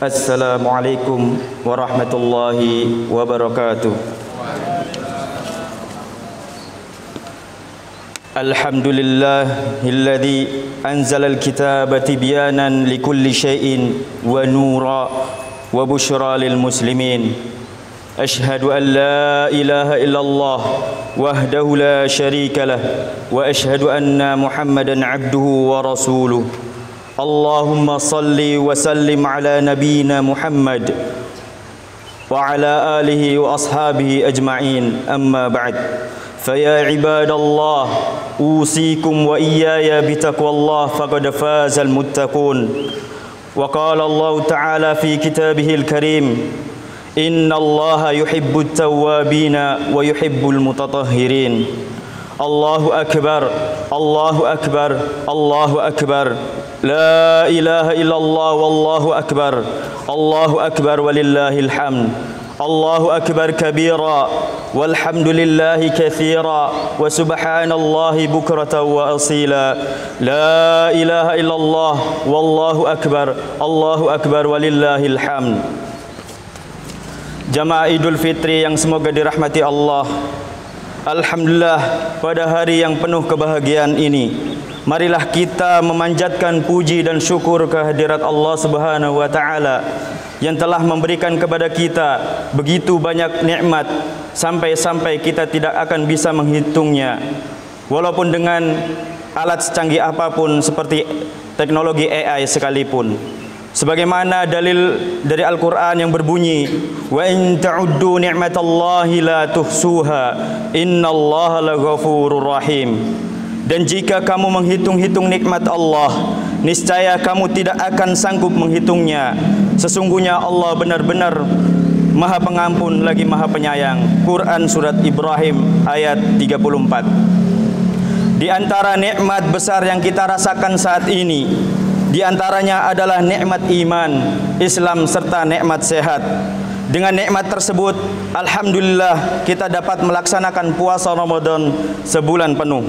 Assalamualaikum warahmatullahi wabarakatuh. Alhamdulillahilladzi anzalal kitaba tibyanan likulli syai'in wa nura wa busyra lil muslimin. Ashhadu an la ilaha illallah wahdahu la syarika lah wa ashhadu anna Muhammadan abduhu wa rasuluh. Allahumma salli wa sallim ala nabiyyina Muhammad wa ala alihi wa ashabihi ajma'in. Amma ba'd. Faya ibadallah, usikum wa iyaya bitaqwallah faqad fazal muttaqun. Wa qala Allah ta'ala fi kitabihil karim, innallaha yuhibbut tawwabina wa yuhibbul mutatahhirin. Allahu akbar, Allahu akbar, Allahu akbar. La ilaha illallah wallahu akbar. Allahu akbar walillahil hamd. Allahu akbar kabira walhamdulillahi katsira wa subhanallahi bukratan wa asila. La ilaha illallah wallahu akbar. Allahu akbar walillahil hamd. Jamaah Idul Fitri yang semoga dirahmati Allah. Alhamdulillah, pada hari yang penuh kebahagiaan ini, marilah kita memanjatkan puji dan syukur kehadirat Allah Subhanahu wa taala yang telah memberikan kepada kita begitu banyak nikmat sampai-sampai kita tidak akan bisa menghitungnya. Walaupun dengan alat secanggih apapun seperti teknologi AI sekalipun. Sebagaimana dalil dari Al-Quran yang berbunyi, wa in ta'uddu ni'matallahi la tuhsuha innallaha laghafurur rahim. Dan jika kamu menghitung-hitung nikmat Allah, niscaya kamu tidak akan sanggup menghitungnya. Sesungguhnya Allah benar-benar Maha Pengampun lagi Maha Penyayang. Quran surat Ibrahim ayat 34. Di antara nikmat besar yang kita rasakan saat ini, di antaranya adalah nikmat iman, Islam serta nikmat sehat. Dengan nikmat tersebut, alhamdulillah kita dapat melaksanakan puasa Ramadan sebulan penuh.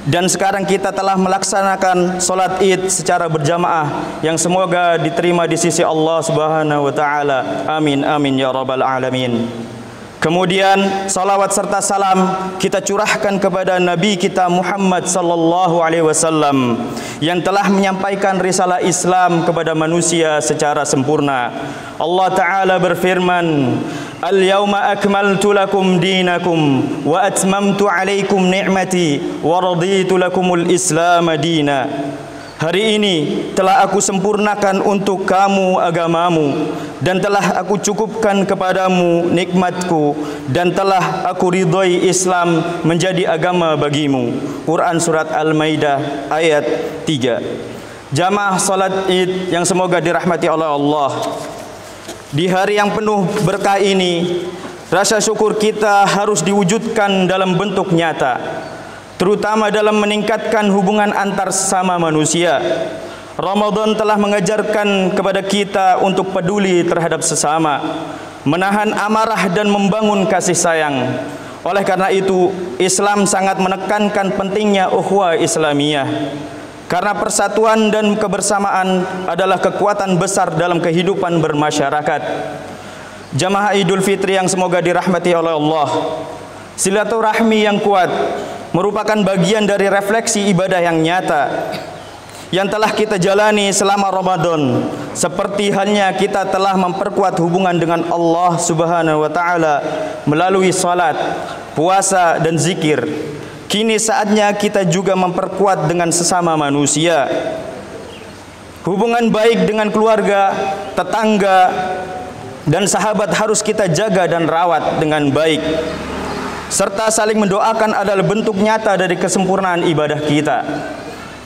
Dan sekarang kita telah melaksanakan solat Id secara berjamaah yang semoga diterima di sisi Allah Subhanahu wa taala. Amin amin ya rabbal alamin. Kemudian salawat serta salam kita curahkan kepada Nabi kita Muhammad sallallahu alaihi wasallam yang telah menyampaikan risalah Islam kepada manusia secara sempurna. Allah taala berfirman, Al-yawma akmaltu lakum dinakum wa atmamtu alaikum ni'mati wa raditu lakumul Islam dina. Hari ini telah aku sempurnakan untuk kamu agamamu dan telah aku cukupkan kepadamu nikmatku dan telah aku ridhoi Islam menjadi agama bagimu. Quran surat Al-Maidah ayat 3. Jamaah salat Id yang semoga dirahmati oleh Allah. Di hari yang penuh berkah ini, rasa syukur kita harus diwujudkan dalam bentuk nyata, terutama dalam meningkatkan hubungan antar sesama manusia. Ramadan telah mengajarkan kepada kita untuk peduli terhadap sesama, menahan amarah dan membangun kasih sayang. Oleh karena itu, Islam sangat menekankan pentingnya ukhuwah Islamiyah. Karena persatuan dan kebersamaan adalah kekuatan besar dalam kehidupan bermasyarakat. Jamaah Idul Fitri yang semoga dirahmati oleh Allah, silaturahmi yang kuat merupakan bagian dari refleksi ibadah yang nyata yang telah kita jalani selama Ramadan. Seperti halnya kita telah memperkuat hubungan dengan Allah Subhanahu wa taala melalui salat, puasa dan zikir. Kini saatnya kita juga memperkuat dengan sesama manusia. Hubungan baik dengan keluarga, tetangga dan sahabat harus kita jaga dan rawat dengan baik. Serta saling mendoakan adalah bentuk nyata dari kesempurnaan ibadah kita.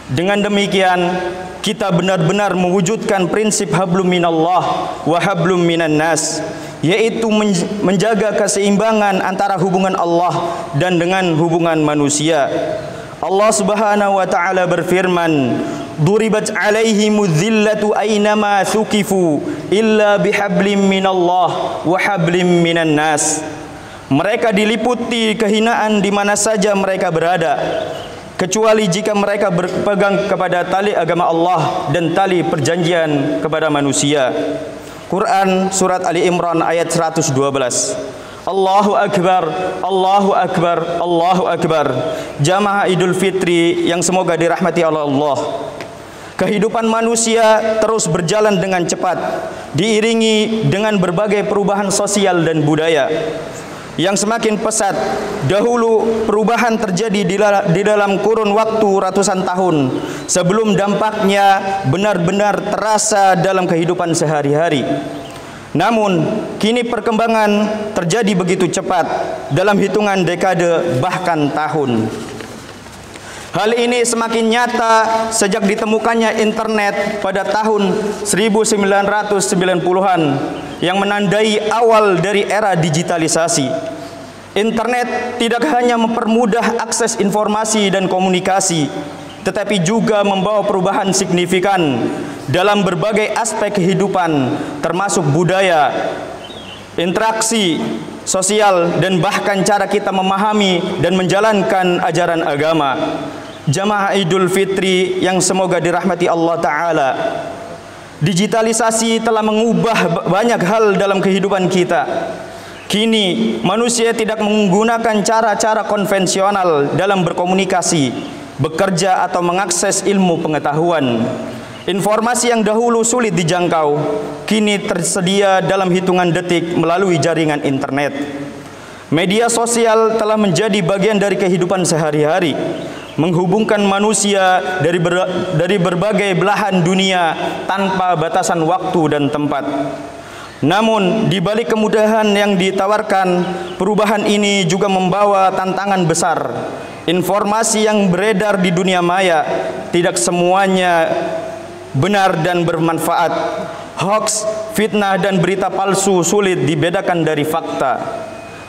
Dengan demikian, kita benar-benar mewujudkan prinsip hablum minallah wa hablum minan nas, yaitu menjaga keseimbangan antara hubungan Allah dan dengan hubungan manusia. Allah Subhanahu wa taala berfirman, "Duribat 'alaihimudz zillatu aynama thuqifu illa bihablim minallah wa hablim minan nas." Mereka diliputi kehinaan di mana saja mereka berada, kecuali jika mereka berpegang kepada tali agama Allah dan tali perjanjian kepada manusia. Quran surat Ali Imran ayat 112. Allahu Akbar, Allahu Akbar, Allahu Akbar. Jamaah Idul Fitri yang semoga dirahmati oleh Allah. Kehidupan manusia terus berjalan dengan cepat, diiringi dengan berbagai perubahan sosial dan budaya yang semakin pesat. Dahulu perubahan terjadi di dalam kurun waktu ratusan tahun sebelum dampaknya benar-benar terasa dalam kehidupan sehari-hari. Namun kini perkembangan terjadi begitu cepat dalam hitungan dekade bahkan tahun. Hal ini semakin nyata sejak ditemukannya internet pada tahun 1990-an yang menandai awal dari era digitalisasi. Internet tidak hanya mempermudah akses informasi dan komunikasi, tetapi juga membawa perubahan signifikan dalam berbagai aspek kehidupan, termasuk budaya, interaksi sosial, dan bahkan cara kita memahami dan menjalankan ajaran agama. Jamaah Idul Fitri yang semoga dirahmati Allah Ta'ala, digitalisasi telah mengubah banyak hal dalam kehidupan kita. Kini manusia tidak menggunakan cara-cara konvensional dalam berkomunikasi, bekerja, atau mengakses ilmu pengetahuan. Informasi yang dahulu sulit dijangkau kini tersedia dalam hitungan detik melalui jaringan internet. Media sosial telah menjadi bagian dari kehidupan sehari-hari, menghubungkan manusia dari berbagai belahan dunia tanpa batasan waktu dan tempat. Namun di balik kemudahan yang ditawarkan, perubahan ini juga membawa tantangan besar. Informasi yang beredar di dunia maya tidak semuanya benar dan bermanfaat. Hoax, fitnah, dan berita palsu sulit dibedakan dari fakta,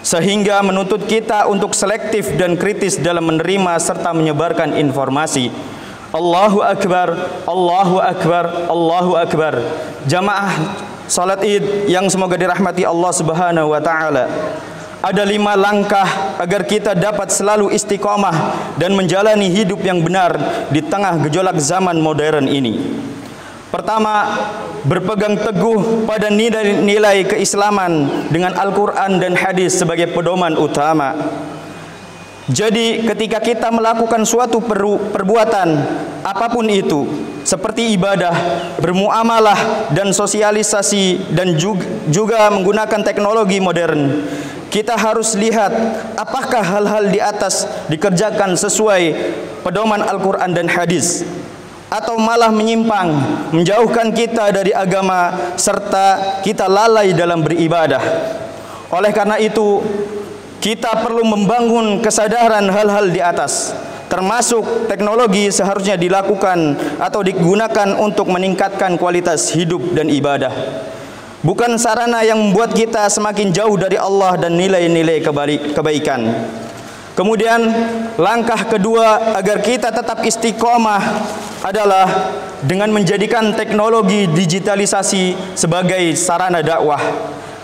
sehingga menuntut kita untuk selektif dan kritis dalam menerima serta menyebarkan informasi. Allahu Akbar, Allahu Akbar, Allahu Akbar. Jamaah salat Id yang semoga dirahmati Allah Subhanahu wa Ta'ala, ada 5 langkah agar kita dapat selalu istiqomah dan menjalani hidup yang benar di tengah gejolak zaman modern ini. Pertama, berpegang teguh pada nilai-nilai keislaman dengan Al-Quran dan hadis sebagai pedoman utama. Jadi ketika kita melakukan suatu perbuatan apapun itu, seperti ibadah, bermuamalah, dan sosialisasi, dan juga menggunakan teknologi modern, kita harus lihat apakah hal-hal di atas dikerjakan sesuai pedoman Al-Quran dan hadis, atau malah menyimpang, menjauhkan kita dari agama, serta kita lalai dalam beribadah. Oleh karena itu, kita perlu membangun kesadaran hal-hal di atas, termasuk teknologi seharusnya dilakukan atau digunakan untuk meningkatkan kualitas hidup dan ibadah, bukan sarana yang membuat kita semakin jauh dari Allah dan nilai-nilai kebaikan. Kemudian langkah kedua agar kita tetap istiqomah adalah dengan menjadikan teknologi digitalisasi sebagai sarana dakwah.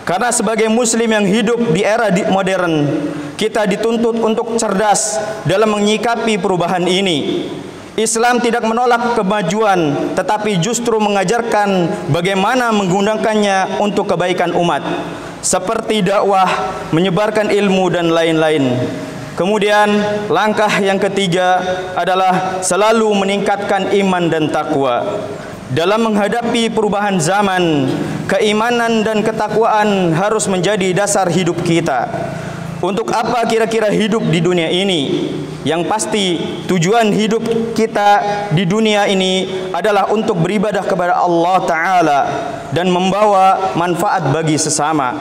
Karena sebagai muslim yang hidup di era modern, kita dituntut untuk cerdas dalam menyikapi perubahan ini. Islam tidak menolak kemajuan, tetapi justru mengajarkan bagaimana menggunakannya untuk kebaikan umat, seperti dakwah, menyebarkan ilmu, dan lain-lain. Kemudian langkah yang ketiga adalah selalu meningkatkan iman dan takwa. Dalam menghadapi perubahan zaman, keimanan dan ketakwaan harus menjadi dasar hidup kita. Untuk apa kira-kira hidup di dunia ini? Yang pasti tujuan hidup kita di dunia ini adalah untuk beribadah kepada Allah Ta'ala dan membawa manfaat bagi sesama.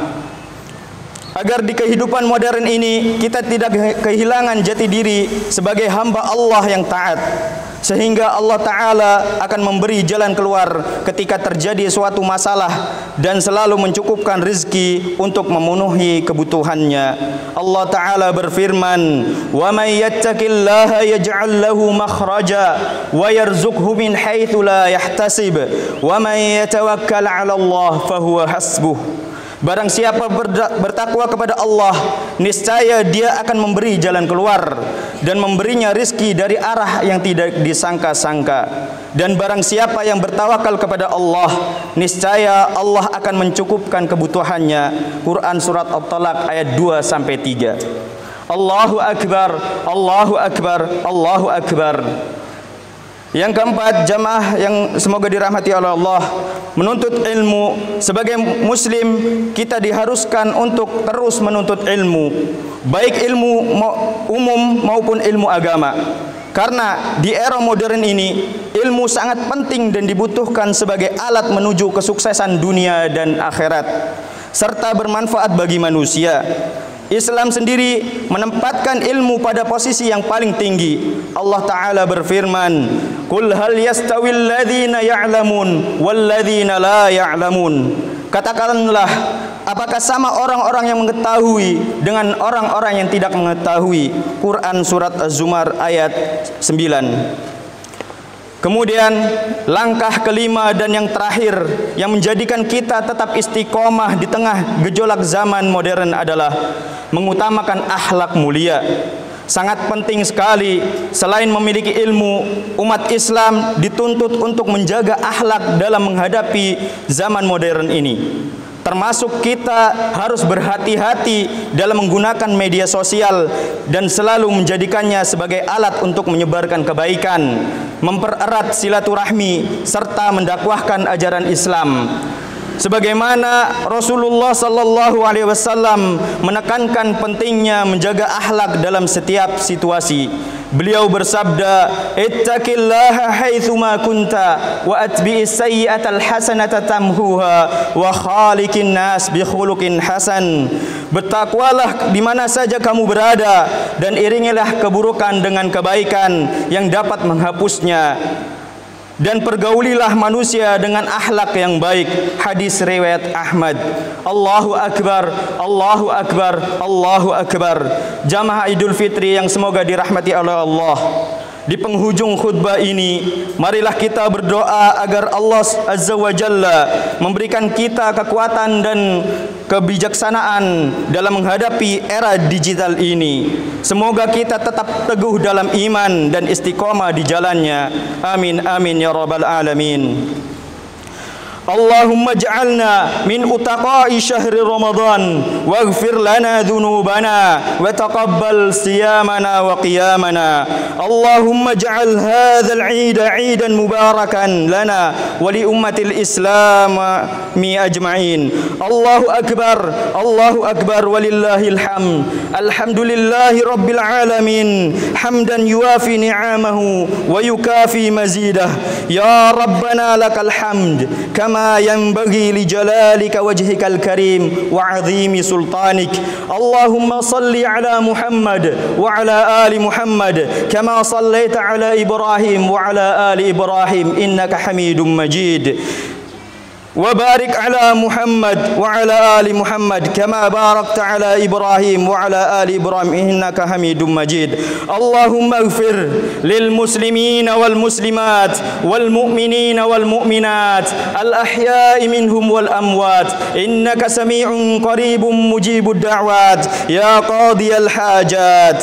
Agar di kehidupan modern ini kita tidak kehilangan jati diri sebagai hamba Allah yang taat, sehingga Allah Ta'ala akan memberi jalan keluar ketika terjadi suatu masalah dan selalu mencukupkan rezeki untuk memenuhi kebutuhannya. Allah Ta'ala berfirman, "Wa may yattaqillaha yaj'al lahu makhraja wa yarzuqhu min haitsu la yahtasib wa may yatawakkal 'ala Allah fahuwa hasbuh." Barang siapa bertakwa kepada Allah, niscaya Dia akan memberi jalan keluar dan memberinya rizki dari arah yang tidak disangka-sangka. Dan barang siapa yang bertawakal kepada Allah, niscaya Allah akan mencukupkan kebutuhannya. Quran surat At-Talaq ayat 2 sampai 3. Allahu akbar, Allahu akbar, Allahu akbar. Yang keempat, jamaah yang semoga dirahmati oleh Allah, menuntut ilmu. Sebagai muslim, kita diharuskan untuk terus menuntut ilmu, baik ilmu umum maupun ilmu agama. Karena di era modern ini, ilmu sangat penting dan dibutuhkan sebagai alat menuju kesuksesan dunia dan akhirat, serta bermanfaat bagi manusia. Islam sendiri menempatkan ilmu pada posisi yang paling tinggi. Allah Ta'ala berfirman, "Qul hal yastawil ladzina ya'lamun wal ladzina la ya'lamun." Katakanlah, apakah sama orang-orang yang mengetahui dengan orang-orang yang tidak mengetahui? Quran surat Az-Zumar ayat 9. Kemudian langkah kelima dan yang terakhir yang menjadikan kita tetap istiqomah di tengah gejolak zaman modern adalah mengutamakan akhlak mulia. Sangat penting sekali, selain memiliki ilmu, umat Islam dituntut untuk menjaga akhlak dalam menghadapi zaman modern ini. Termasuk kita harus berhati-hati dalam menggunakan media sosial dan selalu menjadikannya sebagai alat untuk menyebarkan kebaikan, mempererat silaturahmi serta mendakwahkan ajaran Islam. Sebagaimana Rasulullah sallallahu alaihi wasallam menekankan pentingnya menjaga akhlak dalam setiap situasi. Beliau bersabda, "Ittaqillaha haitsuma kunta wa atbi'is sayyi'atal hasanata tamhuha wa khaliqin nas bi khuluqin hasan." Bertakwalah di mana saja kamu berada dan iringilah keburukan dengan kebaikan yang dapat menghapusnya. Dan pergaulilah manusia dengan akhlak yang baik. Hadis riwayat Ahmad. Allahu akbar, Allahu akbar, Allahu akbar. Jamaah Idul Fitri yang semoga dirahmati oleh Allah, di penghujung khutbah ini, marilah kita berdoa agar Allah Azza wa Jalla memberikan kita kekuatan dan kebijaksanaan dalam menghadapi era digital ini. Semoga kita tetap teguh dalam iman dan istiqomah di jalannya. Amin amin ya rabbal alamin. Allahumma ij'alna min utaqa'i syahri Ramadan waghfir lana dhunubana wa taqabbal siyamana wa qiyamana. Allahumma ij'al hadzal 'ida 'idan mubarakan lana wa li ummatil Islam ajma'in. Allahu akbar walillahil hamd. Alhamdulillahi rabbil alamin hamdan yuwafi ni'amahu wa yukafi mazidah. Ya rabbana lakal hamd kama ينبغي لجلالك وجهك الكريم وعظيم سلطانك. اللهم صل على محمد وعلى آل محمد كما صليت على إبراهيم وعلى آل إبراهيم إنك حميد مجيد. وبارك على محمد وعلى آل محمد كما باركت على إبراهيم وعلى آل إبراهيم إنك حميد مجيد. اللهم اغفر للمسلمين والمسلمات والمؤمنين والمؤمنات الأحياء منهم والأموات إنك سميع قريب مجيب الدعوات يا قاضي الحاجات.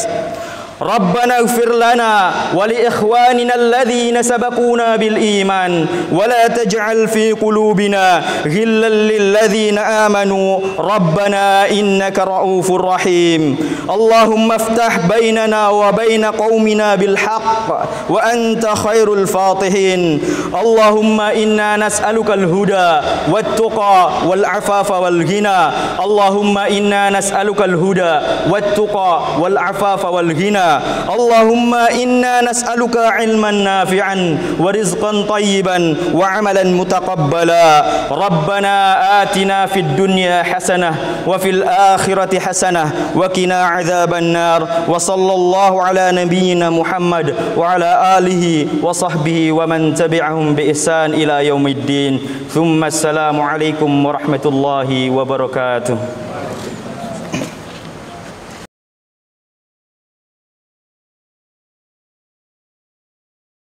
ربنا اغفر لنا ولإخواننا الذين سبقونا بالإيمان ولا تجعل في قلوبنا غلا للذين آمنوا ربنا إنك رؤوف رحيم. اللهم افتح بيننا وبين قومنا بالحق وأنت خير الفاتحين. اللهم إنا نسألك الهدى والتقى والعفاف والغنى. اللهم إنا نسألك الهدى والتقى والعفاف والغنى. اللهم إنا نسألك علما نافعا ورزقا طيبا وعملا متقبلا. ربنا آتنا في الدنيا حسنة وفي الآخرة حسنة وقنا عذاب النار. وصلى الله على نبينا محمد وعلى آله وصحبه ومن تبعهم بإحسان إلى يوم الدين. ثم السلام عليكم ورحمة الله وبركاته.